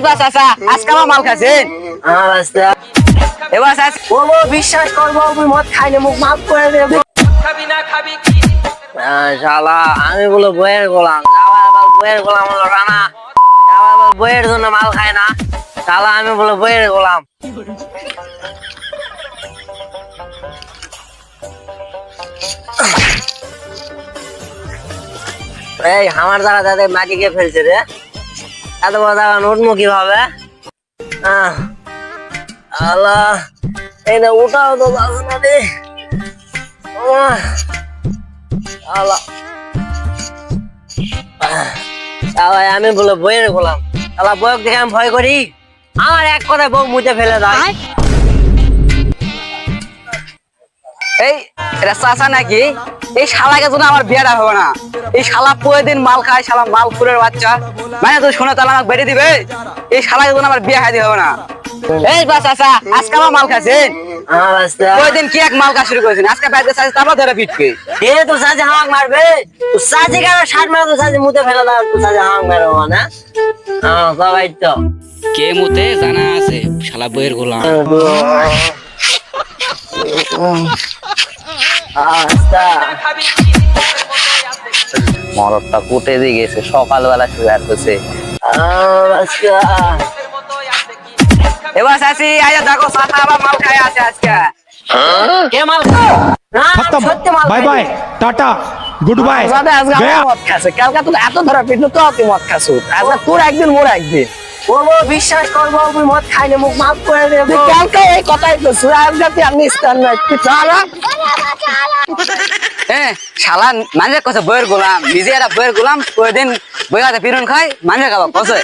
বাস আসা আজকে আমার মাল খাচ্ছেন এবার বলো বিশ্বাস করবো মদ খাইলে মুখ মাফ করে দেবো। শালা আমি বলে বইয়ের গোলাম, বইয়ের গোলাম হলো রানা, বইয়ের জন্য মাল খায় না। শালা আমি বলে বইয়ের গোলাম। এই আমার জায়গা যাতে মাটিকে ফেলছে রে, এত বড় জায়গা উঠবো কিভাবে? আল্লাহ এই না উঠাও তো যাবে না রে। আল্লাহ আমি বলে বইয়ের গোলাম, আল্লাহ বয়ক দেখে আমি ভয় করি। আমার এক কথায় বউ মুছে ফেলে দেয়। এই এটা চাচা নাকি? এই শালাকে জন্য আমার বিয়েটা হবে না। এই শালা প্রতিদিন মাল খায়, শালা মাল ফুলের বাচ্চা। মানে তুই শোনো তাহলে আমাকে বেড়ে দিবে। এই শালাকে জন্য আমার বিয়ে খাইতে হবে না। এই বাস চাচা আজকে আমার মাল খাচ্ছেন, প্রতিদিন কি এক মাল খা শুরু করেছেন, আজকে বাইরে চাচা তারপর ধরে পিটবে। এ তো সাজে হামাক মারবে, সাজে কেন শার্ট মারো তো সাজে মুতে ফেলে দাও, সাজে হামাক মারবো না। সবাই তো কে মুতে জানা আছে, শালা বইয়ের গোলাম। মরদটা কোটে দিয়ে গেছে, সকালবেলা শুয়ে আসতেছে। এবার চাচি আয়া দেখো চাচা আবার মাল খায় আছে আজকে। কে মাল খায়? खत्म সত্যি মাল बाय খায়। बाय टाटा गुड बाय আজকে गया মদ খাচ্ছে, কালকে তো এত ধরা পিটলো তো তুই মদ খাচ্ছ, আজকে তোর একদিন মোর একদিন। বলো বিশ্বাস করবো মদ খাইলে মুখ মাফ করে দেবো। কালকে এই কথাই তো আজকে তুই আমি স্থান নাই তুই চালা। হ্যাঁ শালা মানুষের কথা বইয়ের গোলাম, নিজে একটা বইয়ের গোলাম, প্রতিদিন বই হাতে পিরন খায়, মানুষের খাবার কষে।